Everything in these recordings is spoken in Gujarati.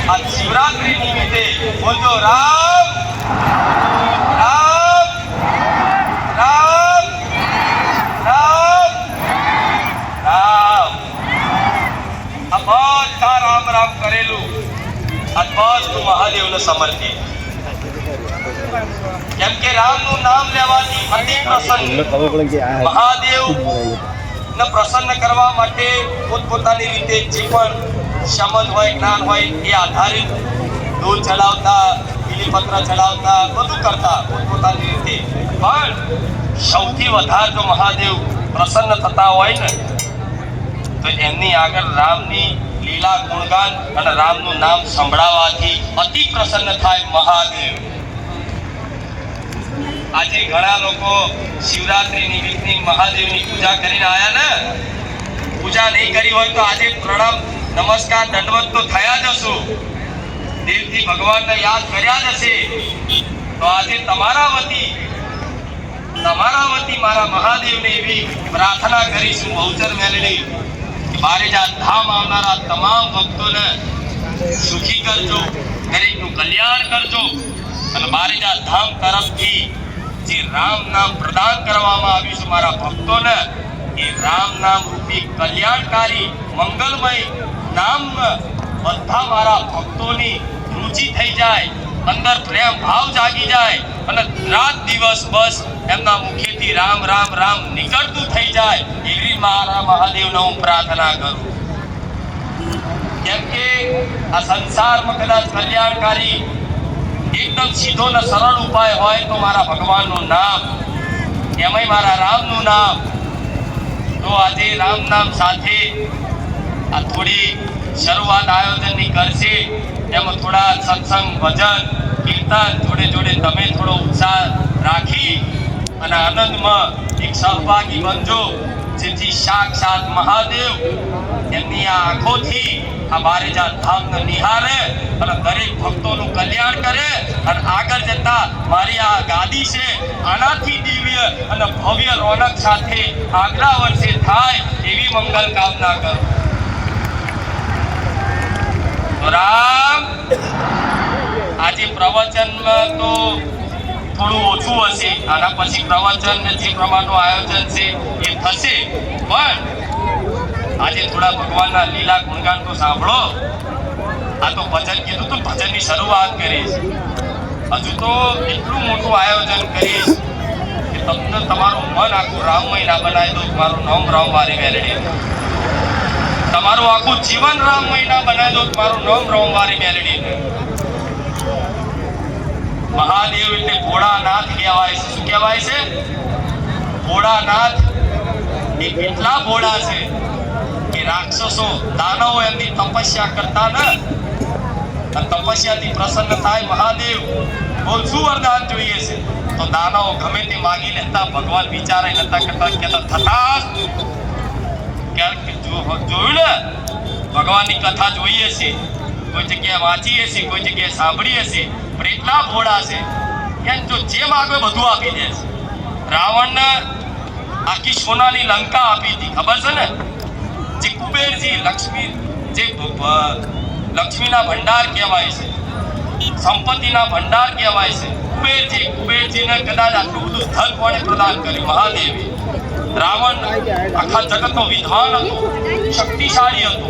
आज शिवरात्रि निमित्ते बोलो राम राम राम राम राम બધા રામ રામ કરેલું આ બધું મહાદેવને સમર્પિત કેમ કે રામનું નામ લેવાથી અતિ પ્રસન્ન મહાદેવ ને પ્રસન્ન કરવા માટે પોતપોતાની રીતે જે પણ સમજ હોય જ્ઞાન હોય એ આધારિત દૂધ ચડાવતા બીલીપત્ર ચડાવતા બધું કરતા પોતપોતાની રીતે પણ સૌથી વધારે જો મહાદેવ પ્રસન્ન થતા હોય ને તો એમની આગળ રામની લીલા ગુણગાન અને રામનું નામ સંભળાવવાથી અતિ પ્રસન્ન થાય મહાદેવ. આજે ઘણા લોકો શિવરાત્રી નિમિત્તની મહાદેવની પૂજા કરીને આયા ને, પૂજા નહીં કરી હોય તો આજે પ્રણામ નમસ્કાર દંડવત તો થયા જ હશો, દેવથી ભગવાનને યાદ કર્યા જ હશે. તો આજે તમારા વતી મારા મહાદેવને એવી પ્રાર્થના કરીશું બહુચર મેલડી કે બારેજા ધામ આવનારા તમામ ભક્તોને સુખી કરજો, દરેકનું કલ્યાણ કરજો અને બારેજા ધામ તરફથી જે રામ નામ પ્રદાન કરવામાં આવ્યું છે મારા ભક્તોને, એ રામ નામ રૂપી કલ્યાણકારી મંગલમય નામ બધા મારા ભક્તોની રુચિ થઈ જાય, અંદર પ્રેમ ભાવ જાગી જાય અને રાત દિવસ બસ એમના મુખેથી રામ રામ રામ નીકળતું થઈ જાય એવી મારા મહાદેવને હું પ્રાર્થના કરું. કેમ કે આ સંસારમાં કદાચ કલ્યાણકારી એકદમ સીધો ને સરળ ઉપાય હોય તો મારા ભગવાનનું નામ, એમાંય મારા રામનું નામ. તો આજે રામ નામ સાથે આ થોડી શરૂઆત આયોજનની કરશે, એમાં થોડા સત્સંગ ભજન કીર્તન જોડે જોડે તમે થોડો ઉત્સાહ રાખી અને આનંદમાં એક સહભાગી બનજો, જેથી સાક્ષાત મહાદેવ એમની આ આંખોથી આ બારેજા ધામને નિહાળે અને દરેક ભક્તોનું કલ્યાણ કરે અને આગળ જતા મારી આ ગાદી છે આનાથી દિવ્ય અને ભવ્ય રોનક સાથે આગલા વર્ષે થાય એવી મંગલ કામના કરું. રામ આજે પ્રવચનમાં તો થોડું ઓછું હશે, આના પછી પ્રવચન જે પ્રમાણનું આયોજન છે એ થશે, પણ આજે થોડા ભગવાનના લીલા ગુણગાન તો સાંભળો. આ તો ભજન કીધું તો ભજનની શરૂઆત કરીશ, હજુ તો એટલું મોટું આયોજન કરીશ કે તમને તમારું મન આખું રામમય ના બનાવી દો. મારું નામ રામ મારી મેલડી, તમારું આખું જીવન રામમય ના બનાવી દો. મારું નામ રામ મારી મેલડી. મહાદેવ એટલે ભોળાનાથ કહેવાય છે. શું કહેવાય છે? ભોળાનાથ. એ કેટલા ભોળા છે કે રાક્ષસો દાનવો એમની તપસ્યા કરતા ને, તપસ્યાથી પ્રસન્ન થાય મહાદેવ. બોલ શું વરદાન જોઈએ છે? તો દાનવો ગમે તે માગી લેતા, ભગવાન વિચારે નતા કરતા, કહેતા થતા. જોયું ને, ભગવાનની કથા જોઈએ છે, કોઈ જગ્યાએ વાંચીએ છીએ, કોઈ જગ્યાએ સાંભળીએ છીએ, પણ એટલા ભોળા છે કે જો જે માગે બધું આપી દે છે. રાવણને આખી સોનાની લંકા આપી હતી, ખબર છે ને? જે કુબેરજી લક્ષ્મીના ભંડાર કહેવાય છે, સંપત્તિના ભંડાર કહેવાય છે. કુબેરજીને કદાચ આટલું બધું ધન કોણે પ્રદાન કર્યું? મહાદેવે. રાવણ આખા જગતનો વિદ્વાન હતો, શક્તિશાળી હતો,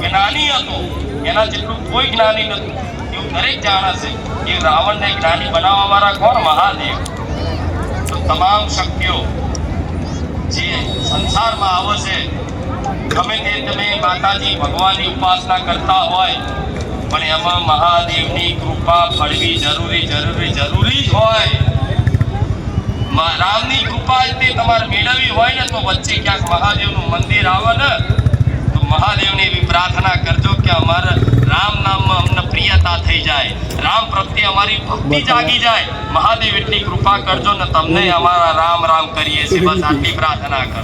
જ્ઞાની હતો, એના જેટલું કોઈ જ્ઞાની નતું એવું દરેક જાણે છે. એ રાવણને જ્ઞાની બનાવવા વાળા કોણ? મહાદેવ. તો તમામ શક્તિઓ જે સંસારમાં આવે છે, ગમે તે તમે માતાજી ભગવાનની ઉપાસના કરતા હોય, પણ એમાં મહાદેવની કૃપા ફળવી જરૂરી જ હોય. રામની કૃપા તે તમારે મેળવવી હોય ને, તો વચ્ચે ક્યાંક મહાદેવનું મંદિર આવે ને, તો મહાદેવને એવી પ્રાર્થના કરજો કે અમારા રામ નામમાં અમને પ્રિયતા થઈ જાય, રામ પ્રત્યે અમારી ભક્તિ જાગી જાય. મહાદેવ એટલી કૃપા કરજો ને તમને અમારા રામ રામ કરીએ છીએ. બસ આટલી પ્રાર્થના કરો.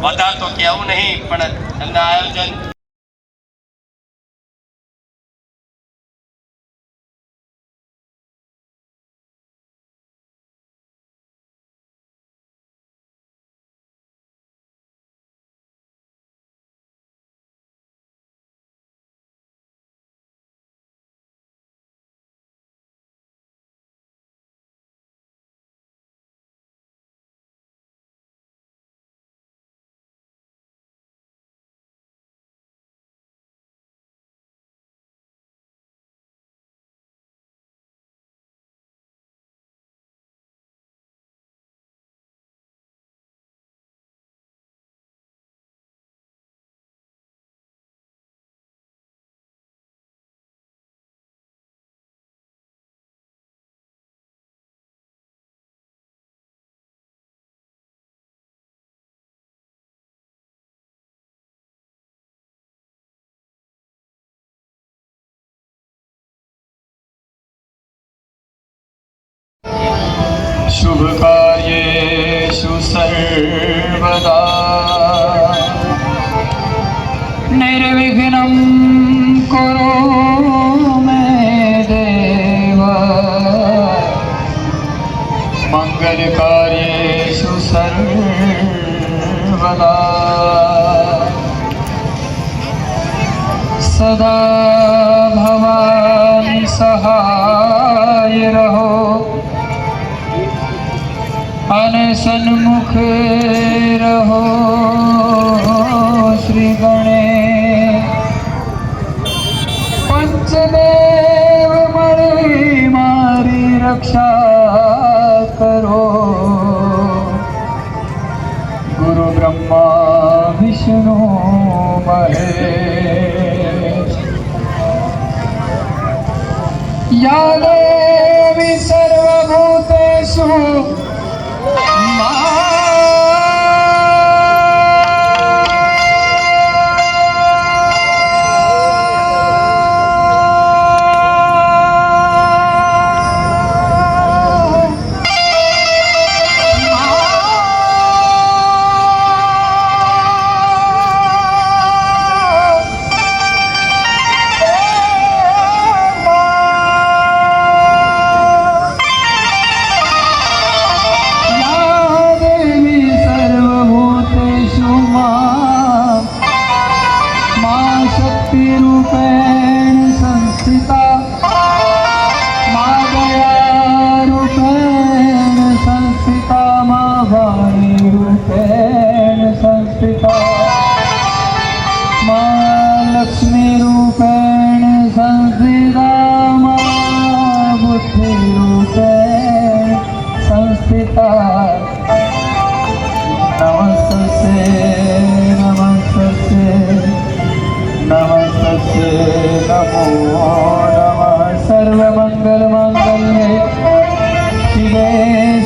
વધારે તો કહેવું નહીં, પણ એમના આયોજન શુભ કાર્યેષુ સર્વદા નિર્વિઘ્નમ કુરુ મે દેવ મંગલ કાર્યેષુ સર્વદા સદા ભવાની સહાય રહો અને સન્મુખ રહો શ્રી ગણેશ પંચદેવ મળી મારી રક્ષા કરો ગુરુ બ્રહ્મા વિષ્ણુ મહેશ યા દેવી સર્વભૂતેષુ रूपेण संस्थिता मां दया रूपेण संस्थिता मां वाणी रूपेण संस्थिता मां लक्ष्मी रूपेण संस्थिता मां बुद्धि रूपेण संस्थिता नमस्ते नमस्ते नमस्ते नमो नमः सर्वमंगलमांगल्ये शिवे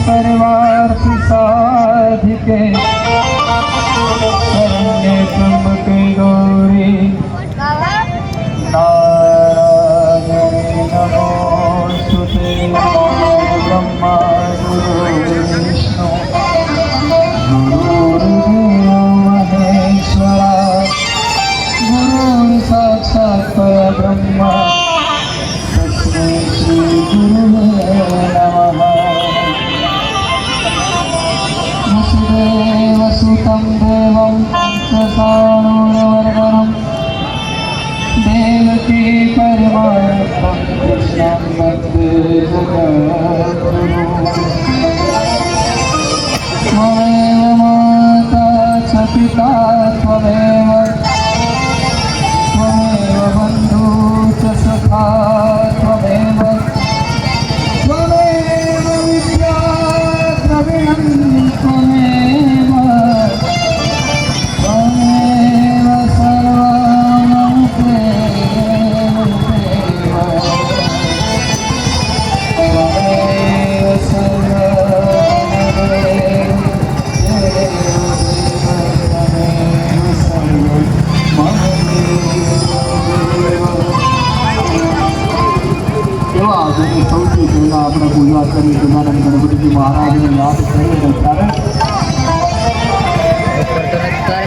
सर्वार्थसाधिके शरण्ये त्र्यंबके गौरी नारायणे नमोस्तुते ब्रह्मा गुरुर्विष्णु गुरुर्देवो महेश्वरा गुरु साक्षात् परब्रह्म तस्मै श्री गुरुवे नमः वसुदेवसुतं देवं कंसचाणूरमर्दनं देवकी परमानन्दं कृष्णं वन्दे जगद्गुरुं त्वमेव माता च पिता त्वमेव बन्धु च सखा त्वमेव त्वमेव विद्या द्रविणं त्वमेव त्वमेव सर्वं त्वमेव સૌથી પહેલા આપણે પૂજા કરી જુનાનંદ ગણપતિજી મહારાજને યાદ કરીને ત્યારે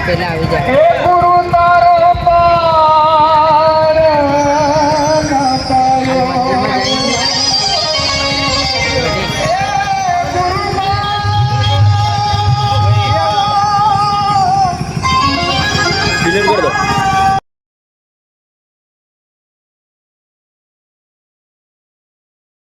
પહેલા આવી જાય